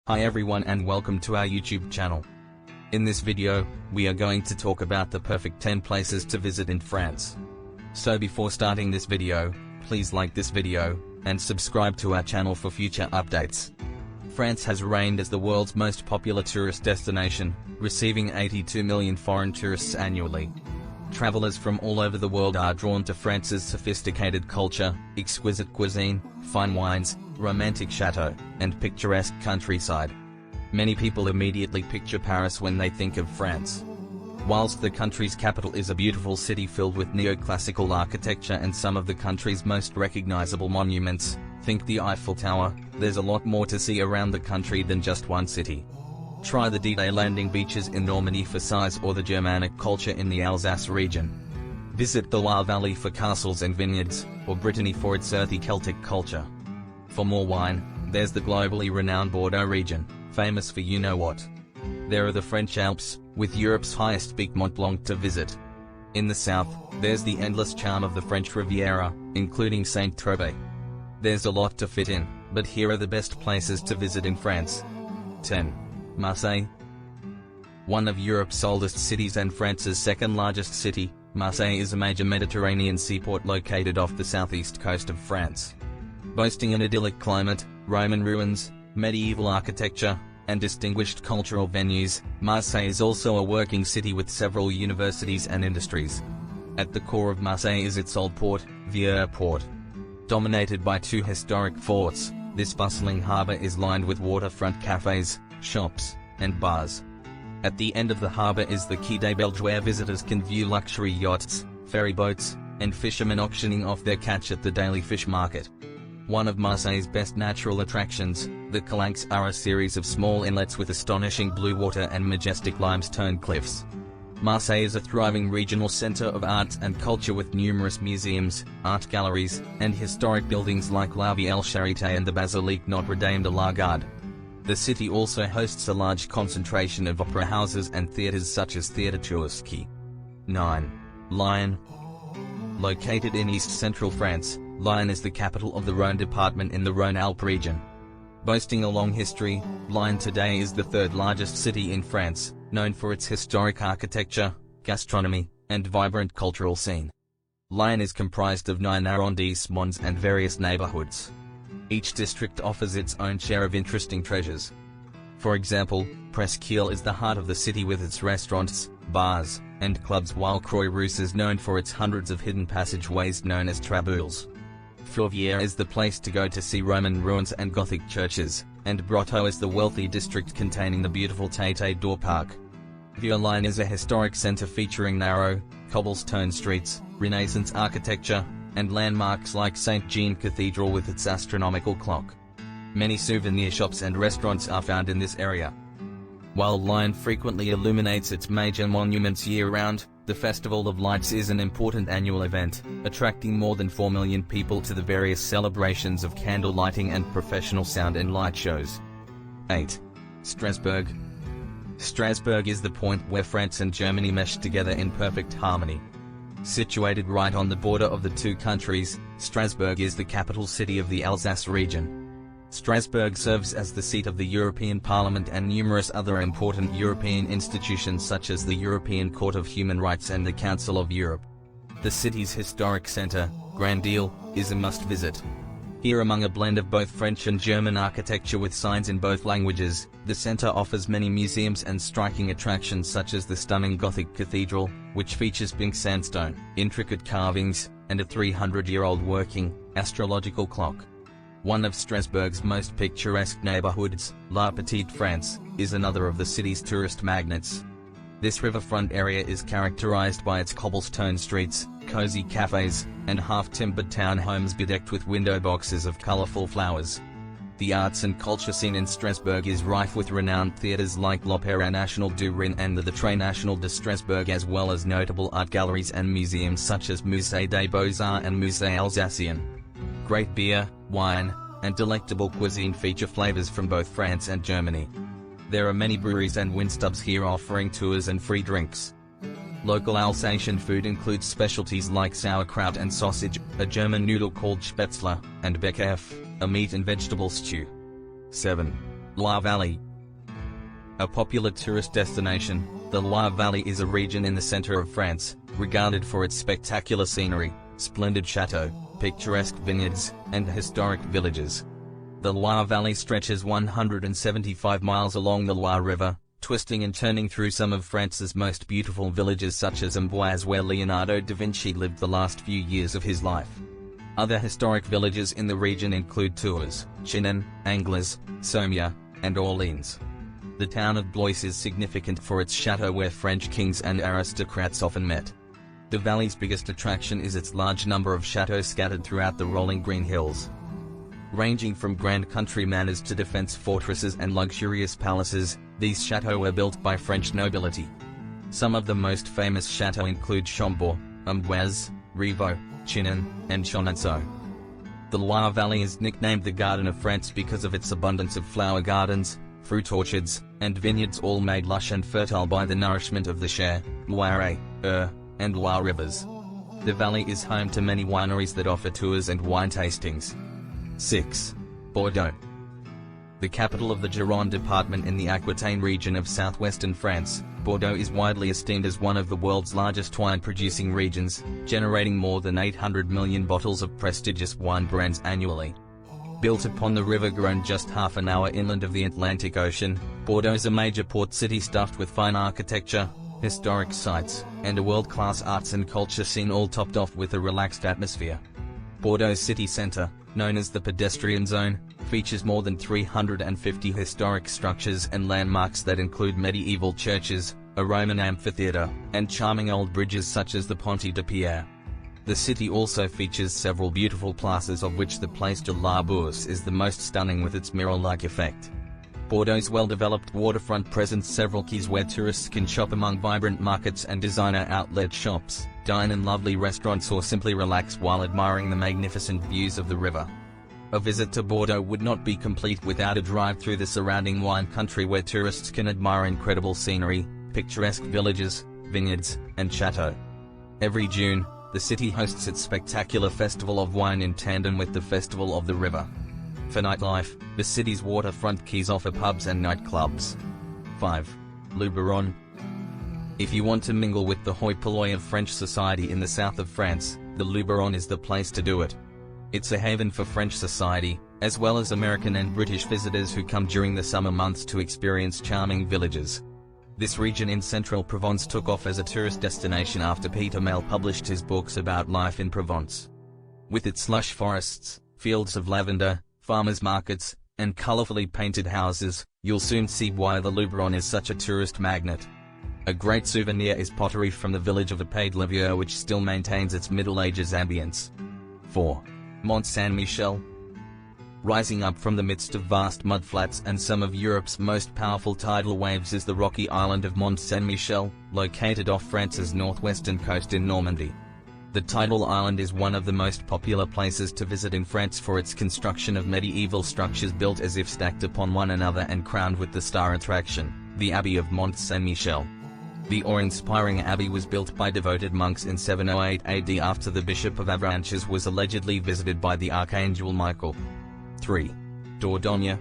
Hi everyone and welcome to our YouTube channel. In this video, we are going to talk about the perfect 10 places to visit in France. So before starting this video, please like this video, and subscribe to our channel for future updates. France has reigned as the world's most popular tourist destination, receiving 82 million foreign tourists annually. Travelers from all over the world are drawn to France's sophisticated culture, exquisite cuisine, fine wines, romantic chateau, and picturesque countryside. Many people immediately picture Paris when they think of France. Whilst the country's capital is a beautiful city filled with neoclassical architecture and some of the country's most recognizable monuments, think the Eiffel Tower, there's a lot more to see around the country than just one city. Try the D-Day landing beaches in Normandy for size or the Germanic culture in the Alsace region. Visit the Loire Valley for castles and vineyards, or Brittany for its earthy Celtic culture. For more wine, there's the globally renowned Bordeaux region, famous for you-know-what. There are the French Alps, with Europe's highest peak Mont Blanc to visit. In the south, there's the endless charm of the French Riviera, including Saint-Tropez. There's a lot to fit in, but here are the best places to visit in France. 10. Marseille. One of Europe's oldest cities and France's second largest city, Marseille is a major Mediterranean seaport located off the southeast coast of France. Boasting an idyllic climate, Roman ruins, medieval architecture, and distinguished cultural venues, Marseille is also a working city with several universities and industries. At the core of Marseille is its old port, Vieux Port. Dominated by two historic forts, this bustling harbor is lined with waterfront cafes, shops, and bars. At the end of the harbor is the Quai des Belges where visitors can view luxury yachts, ferry boats, and fishermen auctioning off their catch at the daily fish market. One of Marseille's best natural attractions, the Calanques are a series of small inlets with astonishing blue water and majestic limestone cliffs. Marseille is a thriving regional center of arts and culture with numerous museums, art galleries, and historic buildings like La Vieille Charité and the Basilique Notre Dame de la Garde. The city also hosts a large concentration of opera houses and theaters such as Theatre Tchaikovsky. 9. Lyon. Located in east-central France, Lyon is the capital of the Rhône department in the Rhône-Alpes region. Boasting a long history, Lyon today is the third largest city in France, known for its historic architecture, gastronomy, and vibrant cultural scene. Lyon is comprised of 9 arrondissements and various neighborhoods. Each district offers its own share of interesting treasures. For example, Presqu'île is the heart of the city with its restaurants, bars, and clubs, while Croix-Rousse is known for its hundreds of hidden passageways known as traboules. Fourvière is the place to go to see Roman ruins and Gothic churches, and Brotteaux is the wealthy district containing the beautiful Tête d'Or Park. Vieux-Lyon is a historic center featuring narrow, cobblestone streets, Renaissance architecture, and landmarks like St. Jean Cathedral with its astronomical clock. Many souvenir shops and restaurants are found in this area. While Lyon frequently illuminates its major monuments year-round, the Festival of Lights is an important annual event, attracting more than 4 million people to the various celebrations of candle lighting and professional sound and light shows. 8. Strasbourg. Strasbourg is the point where France and Germany mesh together in perfect harmony. Situated right on the border of the two countries, Strasbourg is the capital city of the Alsace region. Strasbourg serves as the seat of the European Parliament and numerous other important European institutions such as the European Court of Human Rights and the Council of Europe. The city's historic center, Grand Ile, is a must-visit. Here, among a blend of both French and German architecture with signs in both languages, the center offers many museums and striking attractions such as the stunning Gothic cathedral, which features pink sandstone, intricate carvings, and a 300-year-old working, astrological clock. One of Strasbourg's most picturesque neighborhoods, La Petite France, is another of the city's tourist magnets. This riverfront area is characterized by its cobblestone streets, cozy cafes, and half-timbered townhomes bedecked with window boxes of colorful flowers. The arts and culture scene in Strasbourg is rife with renowned theaters like l'Opéra National du Rhin and the Théâtre National de Strasbourg, as well as notable art galleries and museums such as Musée des Beaux-Arts and Musée Alsacien. Great beer, wine, and delectable cuisine feature flavors from both France and Germany. There are many breweries and windstubs here offering tours and free drinks. Local Alsatian food includes specialties like sauerkraut and sausage, a German noodle called Spätzle, and Beckerf, a meat and vegetable stew. 7. Loire Valley. A popular tourist destination, the Loire Valley is a region in the center of France, regarded for its spectacular scenery, splendid chateaux, picturesque vineyards, and historic villages. The Loire Valley stretches 175 miles along the Loire River, twisting and turning through some of France's most beautiful villages such as Amboise, where Leonardo da Vinci lived the last few years of his life. Other historic villages in the region include Tours, Chinon, Angles, Sommières, and Orleans. The town of Blois is significant for its chateau where French kings and aristocrats often met. The valley's biggest attraction is its large number of chateaux scattered throughout the rolling green hills. Ranging from grand country manors to defense fortresses and luxurious palaces, these chateaux were built by French nobility. Some of the most famous chateaux include Chambord, Amboise, Rievaulx, Chinon, and Chenonceau. The Loire Valley is nicknamed the Garden of France because of its abundance of flower gardens, fruit orchards, and vineyards, all made lush and fertile by the nourishment of the Cher, Loire, and Loire rivers. The valley is home to many wineries that offer tours and wine tastings. 6. Bordeaux. The capital of the Gironde department in the Aquitaine region of southwestern France, Bordeaux is widely esteemed as one of the world's largest wine-producing regions, generating more than 800 million bottles of prestigious wine brands annually. Built upon the river Garonne just half an hour inland of the Atlantic Ocean, Bordeaux is a major port city stuffed with fine architecture, historic sites, and a world-class arts and culture scene, all topped off with a relaxed atmosphere. Bordeaux city centre, known as the pedestrian zone, features more than 350 historic structures and landmarks that include medieval churches, a Roman amphitheatre, and charming old bridges such as the Pont de Pierre. The city also features several beautiful plazas, of which the Place de la Bourse is the most stunning with its mirror-like effect. Bordeaux's well-developed waterfront presents several quays where tourists can shop among vibrant markets and designer outlet shops, dine in lovely restaurants, or simply relax while admiring the magnificent views of the river. A visit to Bordeaux would not be complete without a drive through the surrounding wine country, where tourists can admire incredible scenery, picturesque villages, vineyards, and chateaux. Every June, the city hosts its spectacular Festival of Wine in tandem with the Festival of the River. For nightlife, the city's waterfront quays offer pubs and nightclubs. 5. Luberon. If you want to mingle with the hoi polloi of French society in the south of France, the Luberon is the place to do it. It's a haven for French society, as well as American and British visitors who come during the summer months to experience charming villages. This region in central Provence took off as a tourist destination after Peter Mayle published his books about life in Provence. With its lush forests, fields of lavender, farmers' markets, and colorfully painted houses, you'll soon see why the Luberon is such a tourist magnet. A great souvenir is pottery from the village of Epée-de-la-Vieux, which still maintains its Middle Ages ambience. 4. Mont Saint-Michel. Rising up from the midst of vast mudflats and some of Europe's most powerful tidal waves is the rocky island of Mont Saint-Michel, located off France's northwestern coast in Normandy. The tidal island is one of the most popular places to visit in France for its construction of medieval structures built as if stacked upon one another and crowned with the star attraction, the Abbey of Mont Saint-Michel. The awe-inspiring abbey was built by devoted monks in 708 AD after the Bishop of Avranches was allegedly visited by the Archangel Michael. 3. Dordogne.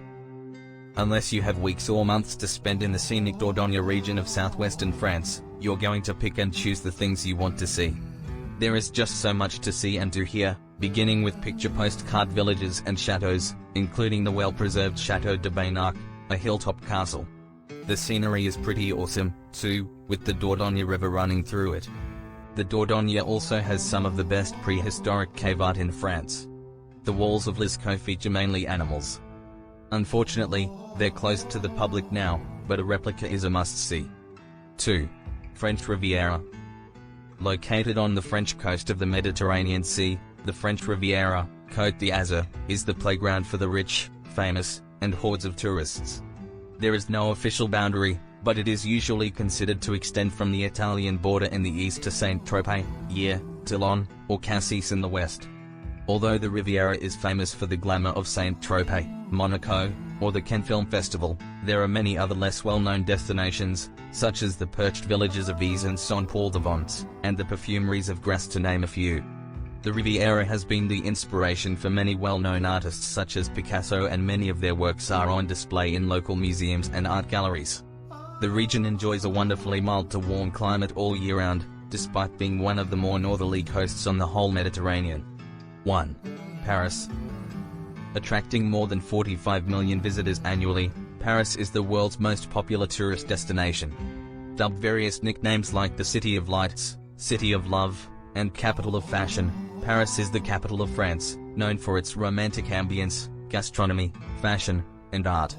Unless you have weeks or months to spend in the scenic Dordogne region of southwestern France, you're going to pick and choose the things you want to see. There is just so much to see and do here, beginning with picture postcard villages and chateaux, including the well-preserved Château de Baynac, a hilltop castle. The scenery is pretty awesome, too, with the Dordogne River running through it. The Dordogne also has some of the best prehistoric cave art in France. The walls of Lascaux feature mainly animals. Unfortunately, they're closed to the public now, but a replica is a must-see. 2. French Riviera. Located on the French coast of the Mediterranean Sea, the French Riviera, Côte d'Azur, is the playground for the rich, famous, and hordes of tourists. There is no official boundary, but it is usually considered to extend from the Italian border in the east to Saint-Tropez, Hyères, Toulon, or Cassis in the west. Although the Riviera is famous for the glamour of Saint-Tropez, Monaco, or the Cannes Film Festival, there are many other less well-known destinations, such as the perched villages of Ise and Saint-Paul-de-Vence, and the perfumeries of Grasse, to name a few. The Riviera has been the inspiration for many well-known artists such as Picasso, and many of their works are on display in local museums and art galleries. The region enjoys a wonderfully mild to warm climate all year round, despite being one of the more northerly coasts on the whole Mediterranean. 1. Paris. Attracting more than 45 million visitors annually, Paris is the world's most popular tourist destination. Dubbed various nicknames like the City of Lights, City of Love, and Capital of Fashion, Paris is the capital of France, known for its romantic ambience, gastronomy, fashion, and art.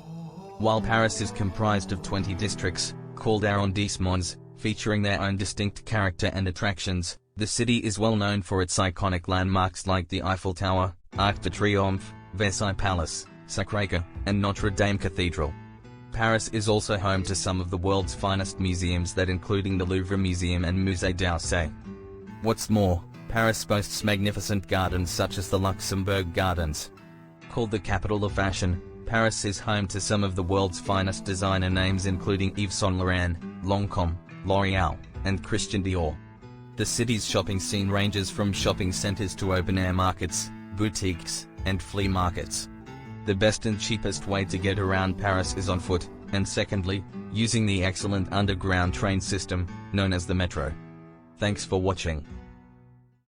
While Paris is comprised of 20 districts, called arrondissements, featuring their own distinct character and attractions, the city is well known for its iconic landmarks like the Eiffel Tower, Arc de Triomphe, Versailles Palace, Sacré-Cœur, and Notre Dame Cathedral. Paris is also home to some of the world's finest museums, that including the Louvre Museum and Musée d'Orsay. What's more, Paris boasts magnificent gardens such as the Luxembourg Gardens. Called the capital of fashion, Paris is home to some of the world's finest designer names including Yves Saint Laurent, Lancôme, L'Oréal, and Christian Dior. The city's shopping scene ranges from shopping centers to open-air markets, boutiques, and flea markets. The best and cheapest way to get around Paris is on foot, and secondly, using the excellent underground train system, known as the metro. Thanks for watching.